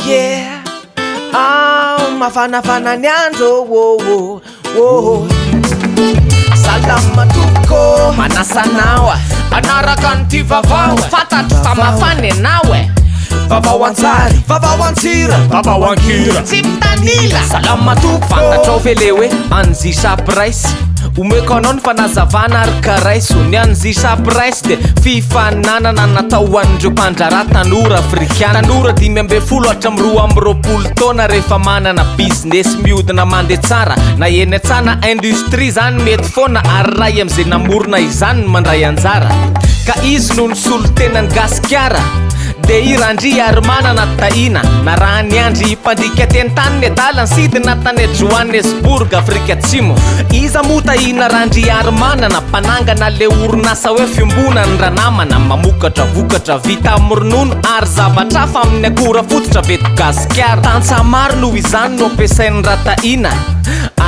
yeah. Mafanafana ny andro salama tompoko manasanao anaraka nyty vavao fantatry fa mafana anao vavao antsary vavao antsira vavao ankira tsy mitanila salama tompo fantatrao ve le hoe anzisa price omeko anao ny fanazavana ary karaiso ny anzisa price de fifananana natao hoan'ireo mpandrara tanora afrikana tanora 5 hatramroa am'roapolo taona rehefa manana business miodina mandeha tsara na eny atsana industrie zany mety foana ary ray am'izay namorona izany mandray anjara ka izy no ny solo-tenany gasikara de irandry ary manana tahina na raha ny andry mpandrika teny tany ny adala ny sidina tany Johannesburg Afrika Atsimo iza motahina randry ary manana mpanangana le orinasa hoe fiombona ny ranamana mamokatra vokatra vita amin'ny ronono ary zavatra fa amin'ny akora fototra veto gasikara tantsa maro no izany no ampiasain'ny ratahina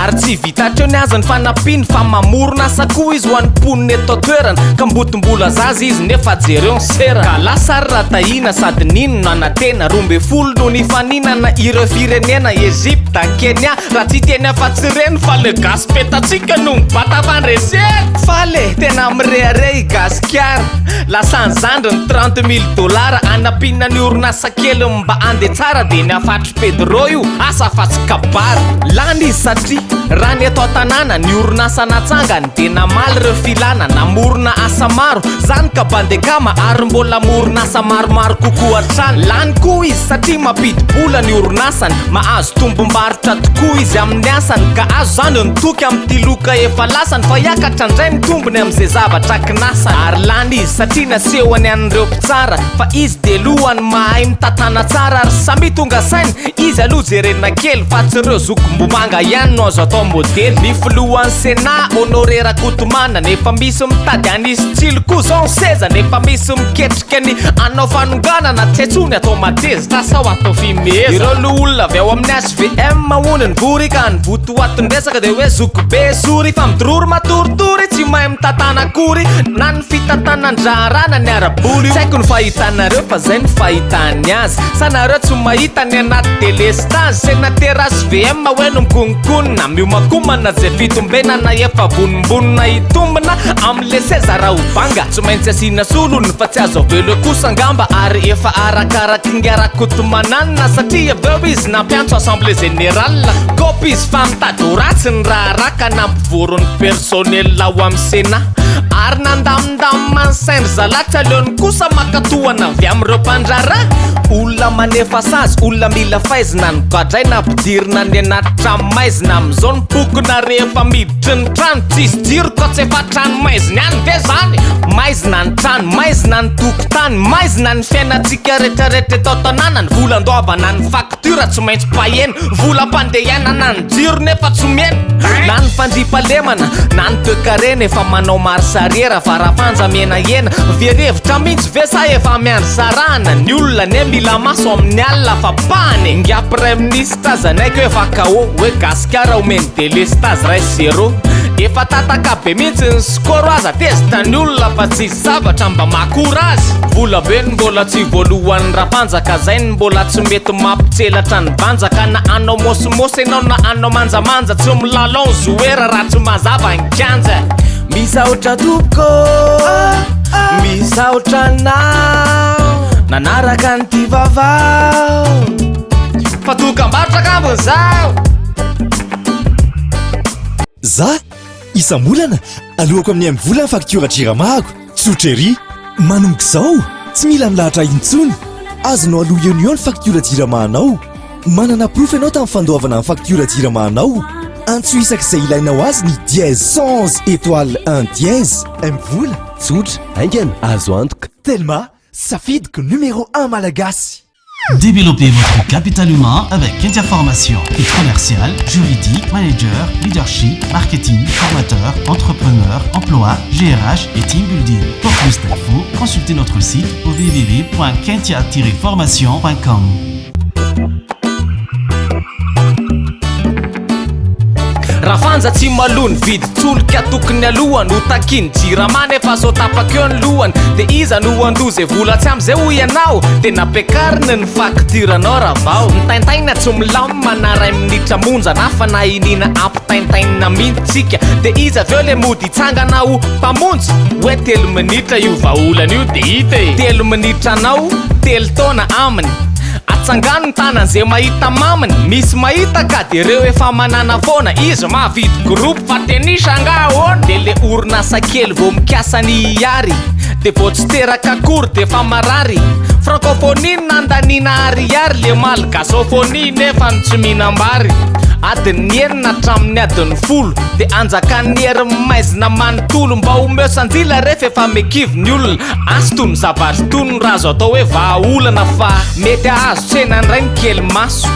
ary tsy vitatro ny azony fanapiny fa mamorona asa koa izy ho an'ny mponiny eto toerana ka mbotombola zazy izy nefa jereo ny sera ka lasary ratahina sady ninona anatena 12 no ny faninana ireo firenena Egypta Kenya raha tsy teny afa tsy reny fa le gaspetatsika no mibata vandresety fa le tena mirehareh gasikara lasany zandry ny $30,000 anapinina ny orinasa kely mba andeha tsara de ny afatry pedro io asa fa tsy kabara lany izy satria raha ny atao tanàna ny orinasa natsangany de namaly reo filana namorona asa maro zany ka bandekama ary mbola morinasa maromaro kokoa hatrany lany koa izy satria mampidi-bola ny orinasany mahazo tombom-barotra tokoa izy amin'ny asany ka azo zany nitoky amin'ny loka efa lasany fa hiakatra indray ny tombony amin'izay zavatra kinasany ary lany izy satria nasehoany an'ireo mpitsara fa izy de lohany mahay mitatana tsara ary samby tonga sainy izy aloha jerena kely fa tsy ireo zokom-bomanga ihany no azo atao modely ny filohan'ny sena honore rakotomana nefa misy mitady anisy tsilo koa zao seza nefa misy miketrika ny anao fanonganana tsetsoany atao matezitra sao atao fimeza ireo lo olona avy ao amin'ny SVM mahony ny vory ka ny voto atony resaka de hoe zokobe sory fa midorory matoritory tsy mahay mitatana akory na ny fitatanandraharana ny araboly tsy haiko ny fahitanareo fa zay ny fahitany azy sanareo tsy mahita ny anaty delestage senatera SVM hoe no mikonkonina miomakomana zay fitombena na efa vonimbonina itombina am'le seza raha obanga tsy maintsy asina solony fa tsy azo avelo kosa ngamba ary efa arakaraky ngiarakotomananina satria aveo izy nampiantso assemblée générale kopy izy fa mitady ho ratsy ny raha raka nampivoron'ny personnel ao amin'ny sena ary nandamindammansaindry zalatsy aleony kosa makatohana avy am'ireo mpandrara olona manefa sazy olona mila faizina ny gadray nampidirina ny anaty tranomaizina am'izao ny bokona rehefa miditry ny trano tsisy jiro ka tsy efa trano maizina any ve zany maizina ny trano maizina ny tokotany maizina ny fiainatsika rehetrarehetra etao tanàna ny volandoavana ny faktura tsy maintsy paheny volam-pandehanana ny jiro nefa tsy miena na ny fandripalemana na ny toekarena efa manao marsariera fa raha fanjamenahena verevitra mihitsy ve sa efa miandry sarahana ny olona ne mila maso amin'ny alina fa pahany nga prime ministre zanaiko efa kao hoe gasikara omeny delestage ray 0 efa tataka be mihitsy ny skoro aza tezitany olona fa tsy zavatra mba makora azy vola be ny mbola tsy voalohan'ny rapanjaka zay ny mbola tsy mety mampitselatra ny vanjaka na anao mosimosy anao na anao manjamanja tsy milalao zoera raha tsy mazava ny kanja misaotra toko misaotra anao nanaraka ny ty vavao fa tokambarotra kambony zao za isamolana alohako amin'ny am'vola ny faktura jiramahako tsotrery manomboka izao tsy mila milahatra intsony azonao aloha eo ny eo ny faktura jiramahanao manana proof ianao tamin'ny fandoavana ny faktura jiramahanao antsoisak'izay ilainao azy ny 10 étoile 1 dièse am'vola tsotra aingana azo antoka tellement safidyko numéro 1 malagasy. Développez votre capital humain avec Interformation et commercial, juridique, manager, leadership, marketing, formateur, entrepreneur, emploi, GRH et team building. Pour plus d'infos, consultez notre site au www.kentia-formation.com. rafanja tsy malony vidy tsolika tokony alohany ho takiny jiramany efa so tapakeo ny lohany de iza no andozy vola tsy am'izay ho ianao de napiakariny ny faktiranao ravao nitaintaina tsy milamma na ray minitra monja na fa na inina ampitaintainina mintsika de iza aveo le mody itsangana ho mpamonjy hoe 3 minitra io vaolana io de hita e 3 minitra anao 3 taona aminy atsangano ny tanan'izay mahita maminy misy mahita ka de reo efa manana foana izy mahavidy groupe fa tenisanga hony de le orinasa kely vao mikasany iary de vao tsy teraka akory de fa marary francophonie nandanina ariary le malgasophonie nefa ny tsy mihinambary adiny enina hatramin'ny adiny 10 de anjakan'ny hery maizina manontolo mba homeosanjila refa efa mekivo ny olona asy tony zavary tony razo atao hoe vahaolana fa mety ahazo tsenany ray ny kely maso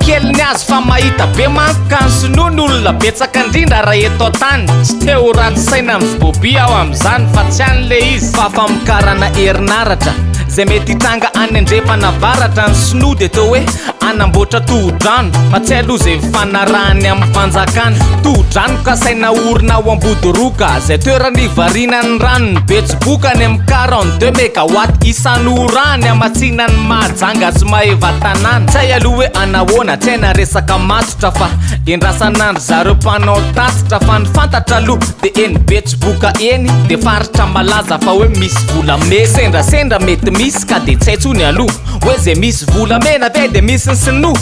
kely ny azo fa mahita be mankoka ny sinoa ny olona betsaka indrindra raha eto tany tsy te ho ratsy saina amin'ny bobi aho amin'izany fa tsy an'le izy fa famokarana herinaratra zay mety hitranga any andrefana varatra ny sinoa de teo hoe anamboatra tohodrano fa tsy aloha zay fanarahany amin'ny fanjakany tohodrano ka saina orina ao ambodoroka zay toerany varinany ranony betsibokany amin'ny 42 mégawatt isan'ny orany amatsinany mahajanga sy maheva tanàna tsy aloha hoe anahoana tsy haina resaka matotra fa endrasanandro zareo mpanao tatitra fa ny fantatra aloha de eny betsiboka eny de faritra malaza fa hoe misy volamena sendrasendra mety misy ka de tsy haitsony aloha hoe zay misy volamena ve de misy ny sinoa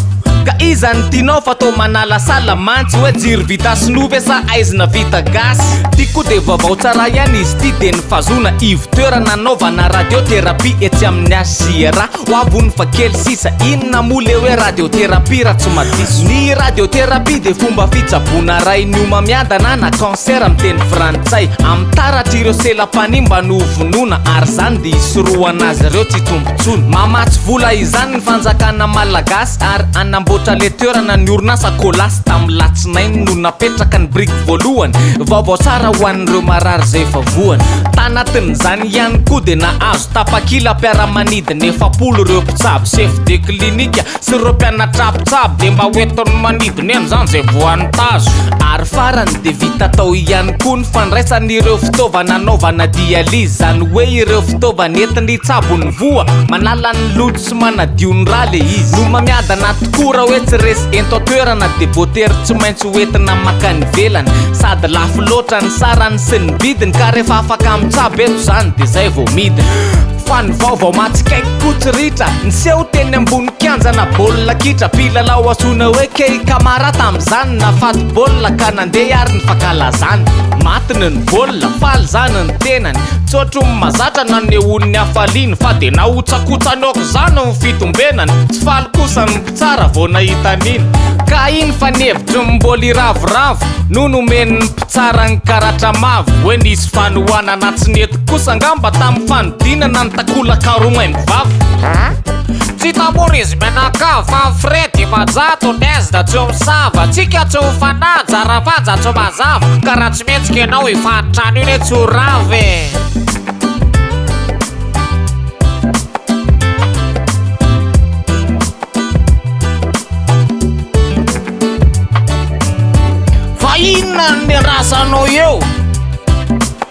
ka iza ny tianao fa tao manala sala mantsy hoe jiro vita sinoa ve sa aizina vita gasy tiako de vaovao tsara ihany izy ty de ny fazona ivo toerana naovana radiothérapie etsy amin'ny asiera ho avony fa kely sisa inona mo le hoe radiothérapie raha tsy madiso ny radiothérapie de fomba fitsabona ray ny omamiadana na cancer amin'ny teny frantsay amin'ny taratra ireo selam-panimba no vonona ary zany de isoroana azy ireo tsy tombotsony mamatsy vola izany ny fanjakana malagasy ary anamboatra le toerana ny orinasa kolasy tamin'ny latsinainy no napetraka ny briky voalohany vaovao tsara ho an'ireo marary zay efa voany tanatin'izany ihany koa de nahazo tapakila mpiara-manidina 7 ireo mpitsabo chef de klinika sy ireo mpianatrapotsabo de mba hoentin'ny manidina eny zany zay voan'ny tazo ary farany de vita tao ihany koa ny fandraisan'ireo fitaovana anaovana dialyse zany hoe ireo fitaovana entiny tsabony voa manala ny loto sy manadio ny raha le izy no mamiadana tokoa raha hoe tsy resy ento toerana de botery tsy maintsy hoentina makany velany sady lafo loatra ny sarany sy ny vidiny ka rehefa afaka mitsabo eto zany de zay vao midiny fa ny vaovao matsikaiky kotsiritra niseho teny ambony kianjana baolina kitra pilalao asona hoe key kamara tam'izany nafaty baolina ka nandeha ary ny fakalazany matiny ny baolina faly zany ny tenany tsotro mazatra nanehon'ny afaliny fa de nahotsakotsanoko zany ny fitombenany tsy faly kosa ny mpitsara vao nahitaniny ka iny fa nevitry mbola iravoravo no nomeny ny mpitsara ny karatra mavo hoe nisy fanohanana tsy nety kosa ngamba tamin'ny fanodinana ny takolakaromainy mivavy tsy tamora izy menaka fa fredy majato nezda tsy misava tsika tsy hofanaja ravaja tsy mazava ka raha tsy metsika ianao ifantrano iny tsy ho rave fa inona ny rasanao eo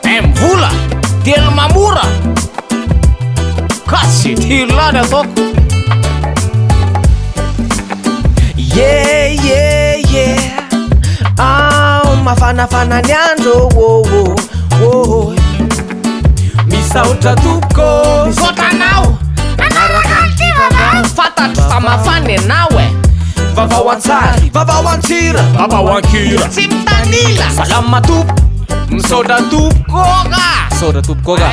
mivola telo mamora kasy tilany ataoko mafanafana ny andro misaotra toko misaotranao fantatro fa mafana ianao e vavao antsary vavao antsira vavao ankira tsy mitanila salama tompo misaotra tompokoka misaotra tompokoka